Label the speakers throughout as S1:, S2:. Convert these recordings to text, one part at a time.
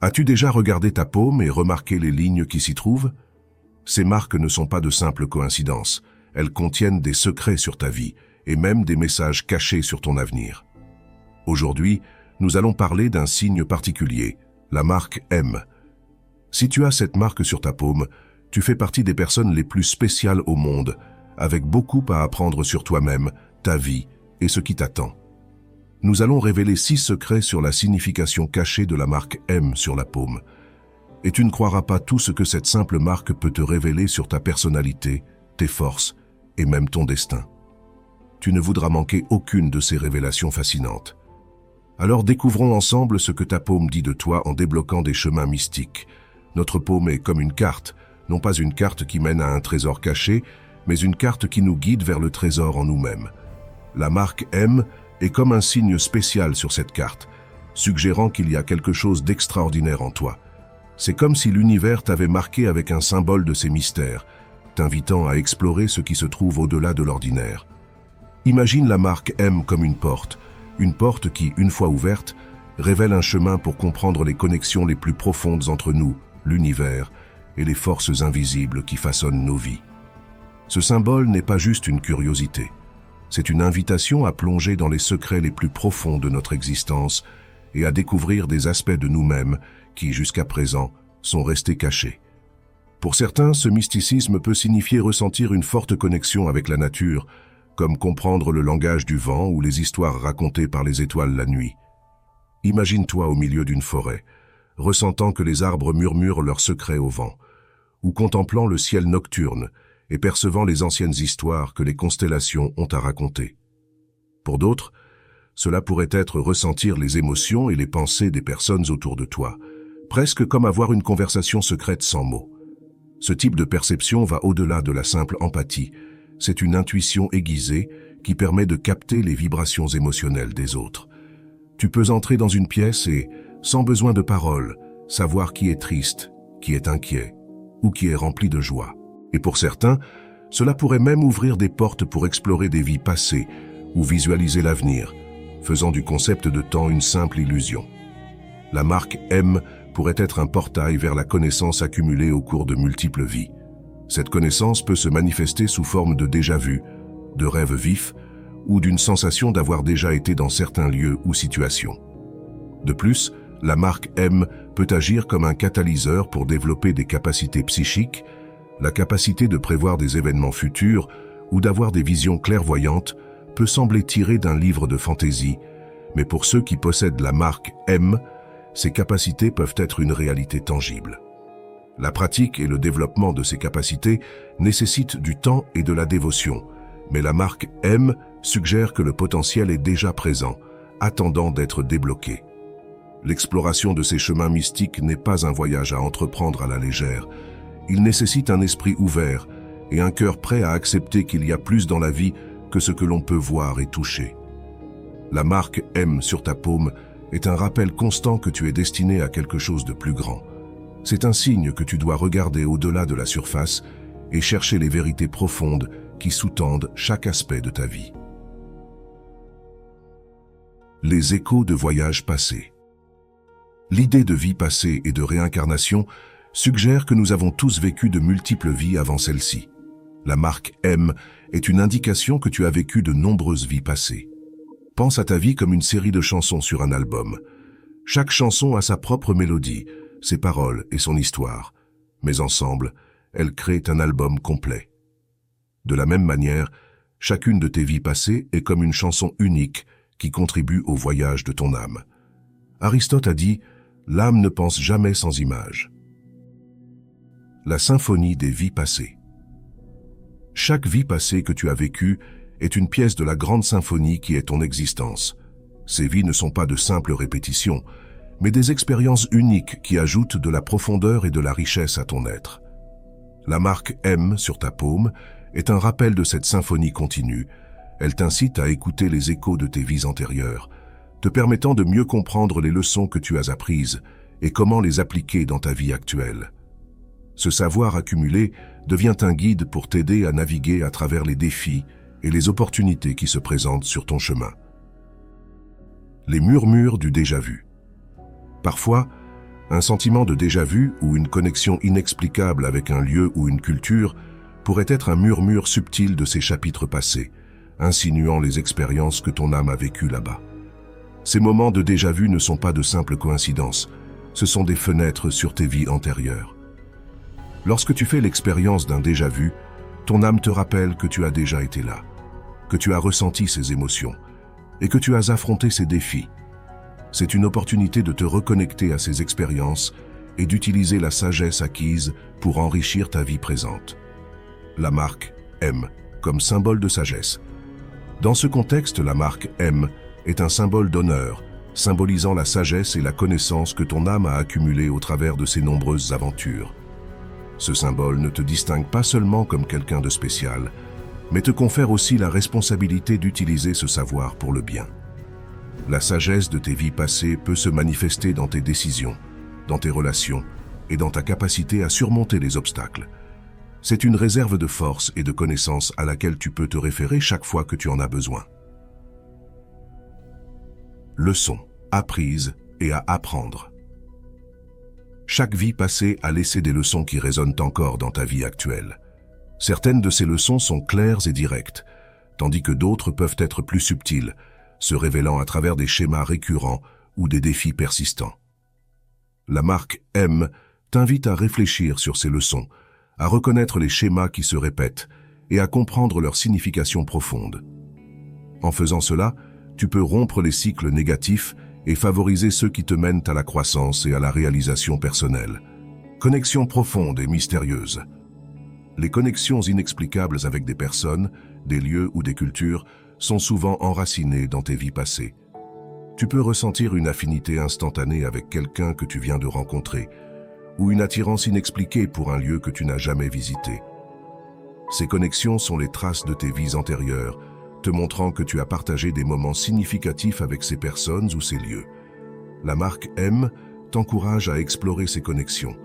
S1: As-tu déjà regardé ta paume et remarqué les lignes qui s'y trouvent? Ces marques ne sont pas de simples coïncidences. Elles contiennent des secrets sur ta vie et même des messages cachés sur ton avenir. Aujourd'hui, nous allons parler d'un signe particulier, la marque M. Si tu as cette marque sur ta paume, tu fais partie des personnes les plus spéciales au monde, avec beaucoup à apprendre sur toi-même, ta vie et ce qui t'attend. Nous allons révéler 6 secrets sur la signification cachée de la marque M sur la paume. Et tu ne croiras pas tout ce que cette simple marque peut te révéler sur ta personnalité, tes forces et même ton destin. Tu ne voudras manquer aucune de ces révélations fascinantes. Alors découvrons ensemble ce que ta paume dit de toi en débloquant des chemins mystiques. Notre paume est comme une carte, non pas une carte qui mène à un trésor caché, mais une carte qui nous guide vers le trésor en nous-mêmes. La marque M est comme un signe spécial sur cette carte, suggérant qu'il y a quelque chose d'extraordinaire en toi. C'est comme si l'univers t'avait marqué avec un symbole de ses mystères, t'invitant à explorer ce qui se trouve au-delà de l'ordinaire. Imagine la marque M comme une porte qui, une fois ouverte, révèle un chemin pour comprendre les connexions les plus profondes entre nous, l'univers et les forces invisibles qui façonnent nos vies. Ce symbole n'est pas juste une curiosité. C'est une invitation à plonger dans les secrets les plus profonds de notre existence et à découvrir des aspects de nous-mêmes qui, jusqu'à présent, sont restés cachés. Pour certains, ce mysticisme peut signifier ressentir une forte connexion avec la nature, comme comprendre le langage du vent ou les histoires racontées par les étoiles la nuit. Imagine-toi au milieu d'une forêt, ressentant que les arbres murmurent leurs secrets au vent, ou contemplant le ciel nocturne et percevant les anciennes histoires que les constellations ont à raconter. Pour d'autres, cela pourrait être ressentir les émotions et les pensées des personnes autour de toi, presque comme avoir une conversation secrète sans mots. Ce type de perception va au-delà de la simple empathie. C'est une intuition aiguisée qui permet de capter les vibrations émotionnelles des autres. Tu peux entrer dans une pièce et, sans besoin de paroles, savoir qui est triste, qui est inquiet ou qui est rempli de joie. Et pour certains, cela pourrait même ouvrir des portes pour explorer des vies passées ou visualiser l'avenir, faisant du concept de temps une simple illusion. La marque M pourrait être un portail vers la connaissance accumulée au cours de multiples vies. Cette connaissance peut se manifester sous forme de déjà-vu, de rêves vifs ou d'une sensation d'avoir déjà été dans certains lieux ou situations. De plus, la marque M peut agir comme un catalyseur pour développer des capacités psychiques, la capacité de prévoir des événements futurs ou d'avoir des visions clairvoyantes peut sembler tirée d'un livre de fantaisie, mais pour ceux qui possèdent la marque M, ces capacités peuvent être une réalité tangible. La pratique et le développement de ces capacités nécessitent du temps et de la dévotion, mais la marque M suggère que le potentiel est déjà présent, attendant d'être débloqué. L'exploration de ces chemins mystiques n'est pas un voyage à entreprendre à la légère. Il nécessite un esprit ouvert et un cœur prêt à accepter qu'il y a plus dans la vie que ce que l'on peut voir et toucher. La marque M sur ta paume est un rappel constant que tu es destiné à quelque chose de plus grand. C'est un signe que tu dois regarder au-delà de la surface et chercher les vérités profondes qui sous-tendent chaque aspect de ta vie. Les échos de voyages passés. L'idée de vie passée et de réincarnation suggère que nous avons tous vécu de multiples vies avant celle-ci. La marque M est une indication que tu as vécu de nombreuses vies passées. Pense à ta vie comme une série de chansons sur un album. Chaque chanson a sa propre mélodie, ses paroles et son histoire, mais ensemble, elles créent un album complet. De la même manière, chacune de tes vies passées est comme une chanson unique qui contribue au voyage de ton âme. Aristote a dit « L'âme ne pense jamais sans image ». La symphonie des vies passées. Chaque vie passée que tu as vécue est une pièce de la grande symphonie qui est ton existence. Ces vies ne sont pas de simples répétitions, mais des expériences uniques qui ajoutent de la profondeur et de la richesse à ton être. La marque M sur ta paume est un rappel de cette symphonie continue. Elle t'incite à écouter les échos de tes vies antérieures, te permettant de mieux comprendre les leçons que tu as apprises et comment les appliquer dans ta vie actuelle. Ce savoir accumulé devient un guide pour t'aider à naviguer à travers les défis et les opportunités qui se présentent sur ton chemin. Les murmures du déjà-vu. Parfois, Un sentiment de déjà-vu ou une connexion inexplicable avec un lieu ou une culture pourrait être un murmure subtil de ces chapitres passés, insinuant les expériences que ton âme a vécues là-bas. Ces moments de déjà-vu ne sont pas de simples coïncidences, ce sont des fenêtres sur tes vies antérieures. Lorsque tu fais l'expérience d'un déjà-vu, ton âme te rappelle que tu as déjà été là, que tu as ressenti ces émotions et que tu as affronté ces défis. C'est une opportunité de te reconnecter à ces expériences et d'utiliser la sagesse acquise pour enrichir ta vie présente. La marque M comme symbole de sagesse. Dans ce contexte, la marque M est un symbole d'honneur, symbolisant la sagesse et la connaissance que ton âme a accumulée au travers de ses nombreuses aventures. Ce symbole ne te distingue pas seulement comme quelqu'un de spécial, mais te confère aussi la responsabilité d'utiliser ce savoir pour le bien. La sagesse de tes vies passées peut se manifester dans tes décisions, dans tes relations et dans ta capacité à surmonter les obstacles. C'est une réserve de force et de connaissances à laquelle tu peux te référer chaque fois que tu en as besoin. Leçons apprises et à apprendre. Chaque vie passée a laissé des leçons qui résonnent encore dans ta vie actuelle. Certaines de ces leçons sont claires et directes, tandis que d'autres peuvent être plus subtiles, se révélant à travers des schémas récurrents ou des défis persistants. La marque M t'invite à réfléchir sur ces leçons, à reconnaître les schémas qui se répètent et à comprendre leur signification profonde. En faisant cela, tu peux rompre les cycles négatifs et favoriser ceux qui te mènent à la croissance et à la réalisation personnelle. Connexion profonde et mystérieuse. Les connexions inexplicables avec des personnes, des lieux ou des cultures sont souvent enracinées dans tes vies passées. Tu peux ressentir une affinité instantanée avec quelqu'un que tu viens de rencontrer, ou une attirance inexpliquée pour un lieu que tu n'as jamais visité. Ces connexions sont les traces de tes vies antérieures, te montrant que tu as partagé des moments significatifs avec ces personnes ou ces lieux. La marque M t'encourage à explorer ces connexions,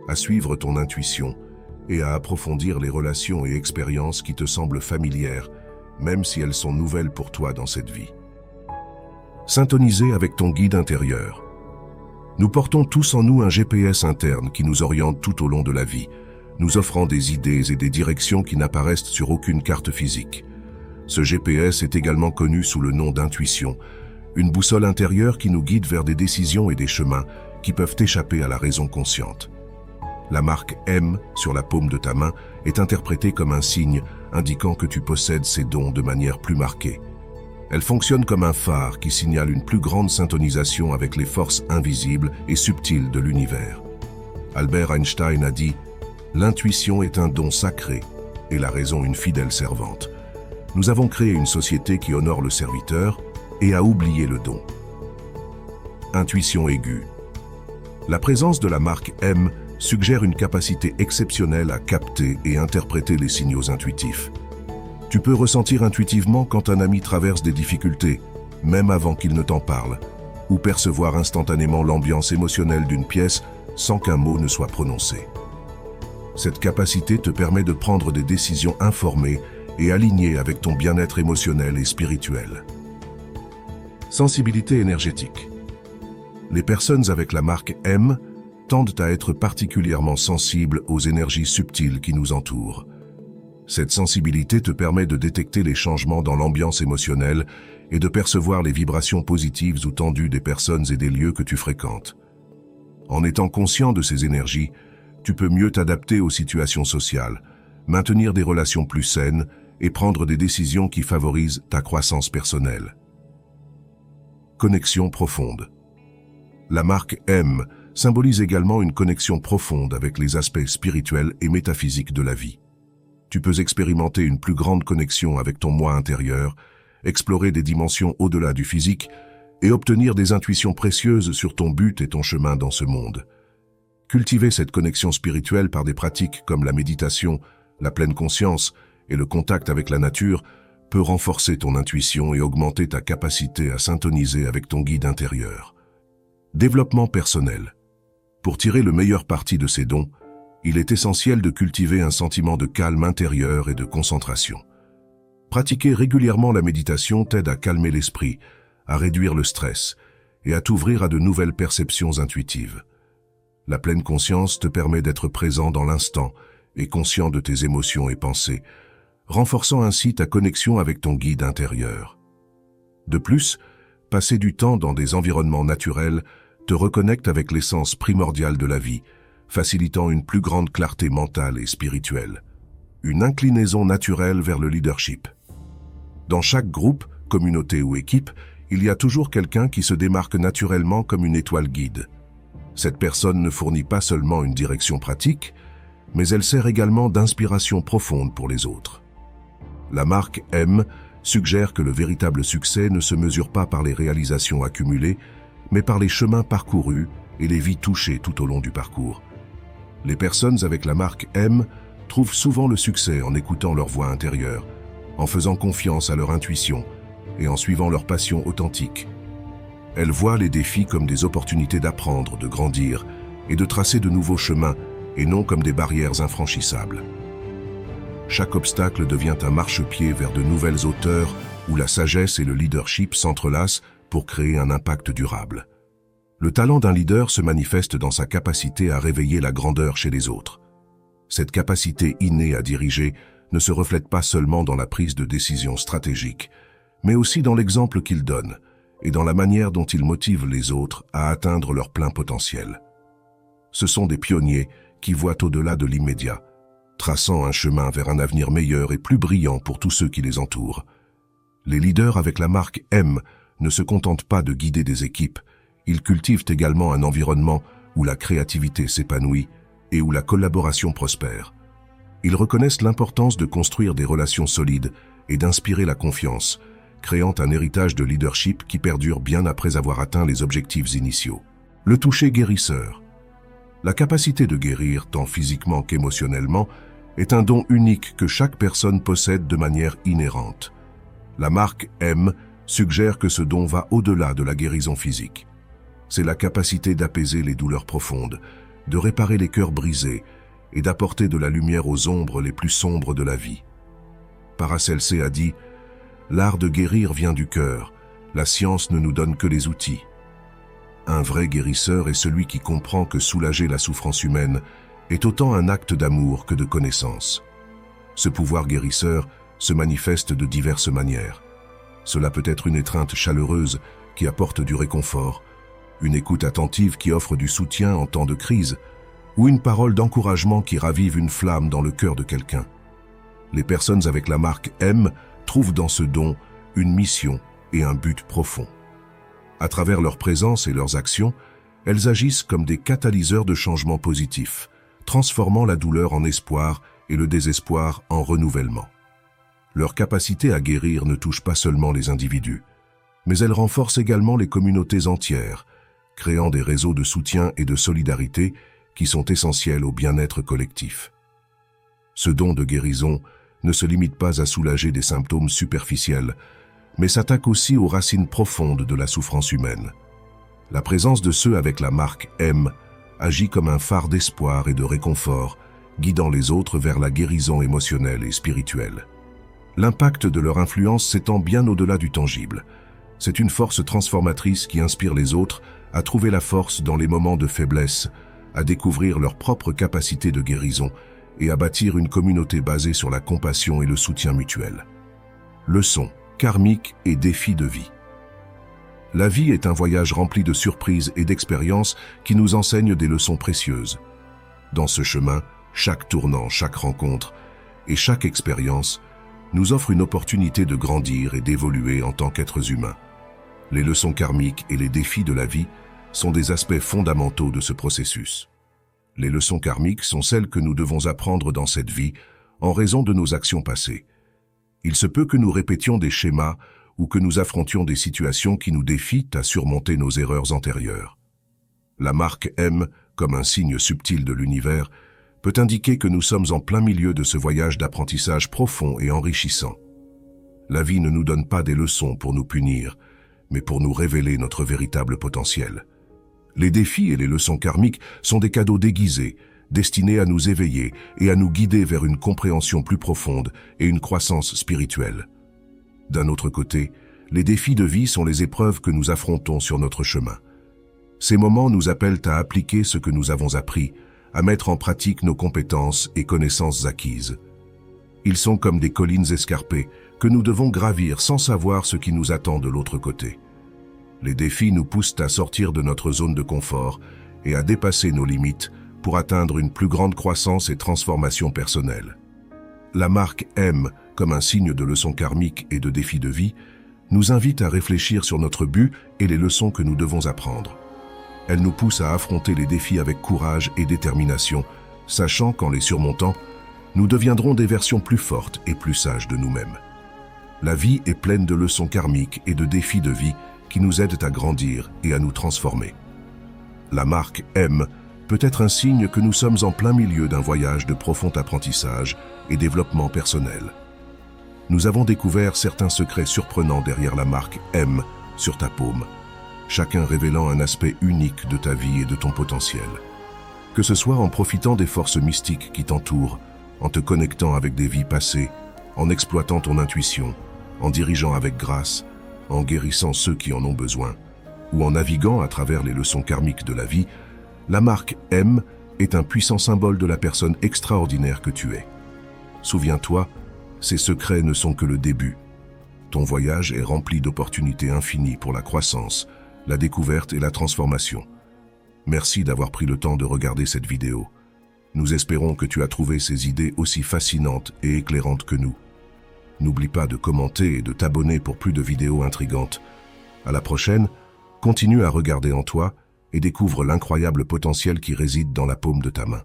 S1: à suivre ton intuition et à approfondir les relations et expériences qui te semblent familières, même si elles sont nouvelles pour toi dans cette vie. Syntoniser avec ton guide intérieur. Nous portons tous en nous un GPS interne qui nous oriente tout au long de la vie, nous offrant des idées et des directions qui n'apparaissent sur aucune carte physique. Ce GPS est également connu sous le nom d'intuition, une boussole intérieure qui nous guide vers des décisions et des chemins qui peuvent échapper à la raison consciente. La marque M sur la paume de ta main est interprétée comme un signe indiquant que tu possèdes ces dons de manière plus marquée. Elle fonctionne comme un phare qui signale une plus grande syntonisation avec les forces invisibles et subtiles de l'univers. Albert Einstein a dit « L'intuition est un don sacré et la raison une fidèle servante ». Nous avons créé une société qui honore le serviteur et a oublié le don. Intuition aiguë. La présence de la marque M suggère une capacité exceptionnelle à capter et interpréter les signaux intuitifs. Tu peux ressentir intuitivement quand un ami traverse des difficultés, même avant qu'il ne t'en parle, ou percevoir instantanément l'ambiance émotionnelle d'une pièce sans qu'un mot ne soit prononcé. Cette capacité te permet de prendre des décisions informées et alignées avec ton bien-être émotionnel et spirituel. Sensibilité énergétique. Les personnes avec la marque M tendent à être particulièrement sensibles aux énergies subtiles qui nous entourent. Cette sensibilité te permet de détecter les changements dans l'ambiance émotionnelle et de percevoir les vibrations positives ou tendues des personnes et des lieux que tu fréquentes. En étant conscient de ces énergies, tu peux mieux t'adapter aux situations sociales, maintenir des relations plus saines et prendre des décisions qui favorisent ta croissance personnelle. Connexion profonde. La marque M symbolise également une connexion profonde avec les aspects spirituels et métaphysiques de la vie. Tu peux expérimenter une plus grande connexion avec ton moi intérieur, explorer des dimensions au-delà du physique et obtenir des intuitions précieuses sur ton but et ton chemin dans ce monde. Cultiver cette connexion spirituelle par des pratiques comme la méditation, la pleine conscience et le contact avec la nature peut renforcer ton intuition et augmenter ta capacité à syntoniser avec ton guide intérieur. Développement personnel. Pour tirer le meilleur parti de ces dons, il est essentiel de cultiver un sentiment de calme intérieur et de concentration. Pratiquer régulièrement la méditation t'aide à calmer l'esprit, à réduire le stress et à t'ouvrir à de nouvelles perceptions intuitives. La pleine conscience te permet d'être présent dans l'instant et conscient de tes émotions et pensées, renforçant ainsi ta connexion avec ton guide intérieur. De plus, passer du temps dans des environnements naturels te reconnecte avec l'essence primordiale de la vie, facilitant une plus grande clarté mentale et spirituelle. Une inclinaison naturelle vers le leadership. Dans chaque groupe, communauté ou équipe, il y a toujours quelqu'un qui se démarque naturellement comme une étoile guide. Cette personne ne fournit pas seulement une direction pratique, mais elle sert également d'inspiration profonde pour les autres. La marque M suggère que le véritable succès ne se mesure pas par les réalisations accumulées, mais par les chemins parcourus et les vies touchées tout au long du parcours. Les personnes avec la marque M trouvent souvent le succès en écoutant leur voix intérieure, en faisant confiance à leur intuition et en suivant leur passion authentique. Elles voient les défis comme des opportunités d'apprendre, de grandir et de tracer de nouveaux chemins, et non comme des barrières infranchissables. Chaque obstacle devient un marchepied vers de nouvelles hauteurs où la sagesse et le leadership s'entrelacent pour créer un impact durable. Le talent d'un leader se manifeste dans sa capacité à réveiller la grandeur chez les autres. Cette capacité innée à diriger ne se reflète pas seulement dans la prise de décision stratégique, mais aussi dans l'exemple qu'il donne et dans la manière dont il motive les autres à atteindre leur plein potentiel. Ce sont des pionniers qui voient au-delà de l'immédiat, traçant un chemin vers un avenir meilleur et plus brillant pour tous ceux qui les entourent. Les leaders avec la marque M ne se contentent pas de guider des équipes, ils cultivent également un environnement où la créativité s'épanouit et où la collaboration prospère. Ils reconnaissent l'importance de construire des relations solides et d'inspirer la confiance, créant un héritage de leadership qui perdure bien après avoir atteint les objectifs initiaux. Le toucher guérisseur. La capacité de guérir, tant physiquement qu'émotionnellement, est un don unique que chaque personne possède de manière inhérente. La marque M suggère que ce don va au-delà de la guérison physique. C'est la capacité d'apaiser les douleurs profondes, de réparer les cœurs brisés et d'apporter de la lumière aux ombres les plus sombres de la vie. Paracelse a dit « L'art de guérir vient du cœur, la science ne nous donne que les outils. » Un vrai guérisseur est celui qui comprend que soulager la souffrance humaine est autant un acte d'amour que de connaissance. Ce pouvoir guérisseur se manifeste de diverses manières. Cela peut être une étreinte chaleureuse qui apporte du réconfort, une écoute attentive qui offre du soutien en temps de crise, ou une parole d'encouragement qui ravive une flamme dans le cœur de quelqu'un. Les personnes avec la marque M trouvent dans ce don une mission et un but profond. À travers leur présence et leurs actions, elles agissent comme des catalyseurs de changements positifs, transformant la douleur en espoir et le désespoir en renouvellement. Leur capacité à guérir ne touche pas seulement les individus, mais elle renforce également les communautés entières, créant des réseaux de soutien et de solidarité qui sont essentiels au bien-être collectif. Ce don de guérison ne se limite pas à soulager des symptômes superficiels, mais s'attaque aussi aux racines profondes de la souffrance humaine. La présence de ceux avec la marque M agit comme un phare d'espoir et de réconfort, guidant les autres vers la guérison émotionnelle et spirituelle. L'impact de leur influence s'étend bien au-delà du tangible. C'est une force transformatrice qui inspire les autres à trouver la force dans les moments de faiblesse, à découvrir leur propre capacité de guérison et à bâtir une communauté basée sur la compassion et le soutien mutuel. Leçons karmiques et défis de vie. La vie est un voyage rempli de surprises et d'expériences qui nous enseignent des leçons précieuses. Dans ce chemin, chaque tournant, chaque rencontre et chaque expérience nous offre une opportunité de grandir et d'évoluer en tant qu'êtres humains. Les leçons karmiques et les défis de la vie sont des aspects fondamentaux de ce processus. Les leçons karmiques sont celles que nous devons apprendre dans cette vie en raison de nos actions passées. Il se peut que nous répétions des schémas ou que nous affrontions des situations qui nous défient à surmonter nos erreurs antérieures. La marque M, comme un signe subtil de l'univers, peut indiquer que nous sommes en plein milieu de ce voyage d'apprentissage profond et enrichissant. La vie ne nous donne pas des leçons pour nous punir, mais pour nous révéler notre véritable potentiel. Les défis et les leçons karmiques sont des cadeaux déguisés, destinés à nous éveiller et à nous guider vers une compréhension plus profonde et une croissance spirituelle. D'un autre côté, les défis de vie sont les épreuves que nous affrontons sur notre chemin. Ces moments nous appellent à appliquer ce que nous avons appris, à mettre en pratique nos compétences et connaissances acquises. Ils sont comme des collines escarpées que nous devons gravir sans savoir ce qui nous attend de l'autre côté. Les défis nous poussent à sortir de notre zone de confort et à dépasser nos limites pour atteindre une plus grande croissance et transformation personnelle. La marque M, comme un signe de leçon karmique et de défi de vie, nous invite à réfléchir sur notre but et les leçons que nous devons apprendre. Elle nous pousse à affronter les défis avec courage et détermination, sachant qu'en les surmontant, nous deviendrons des versions plus fortes et plus sages de nous-mêmes. La vie est pleine de leçons karmiques et de défis de vie qui nous aident à grandir et à nous transformer. La marque M peut être un signe que nous sommes en plein milieu d'un voyage de profond apprentissage et développement personnel. Nous avons découvert certains secrets surprenants derrière la marque M sur ta paume, chacun révélant un aspect unique de ta vie et de ton potentiel. Que ce soit en profitant des forces mystiques qui t'entourent, en te connectant avec des vies passées, en exploitant ton intuition, en dirigeant avec grâce, en guérissant ceux qui en ont besoin, ou en naviguant à travers les leçons karmiques de la vie, la marque M est un puissant symbole de la personne extraordinaire que tu es. Souviens-toi, ces secrets ne sont que le début. Ton voyage est rempli d'opportunités infinies pour la croissance, la découverte et la transformation. Merci d'avoir pris le temps de regarder cette vidéo. Nous espérons que tu as trouvé ces idées aussi fascinantes et éclairantes que nous. N'oublie pas de commenter et de t'abonner pour plus de vidéos intrigantes. À la prochaine, continue à regarder en toi et découvre l'incroyable potentiel qui réside dans la paume de ta main.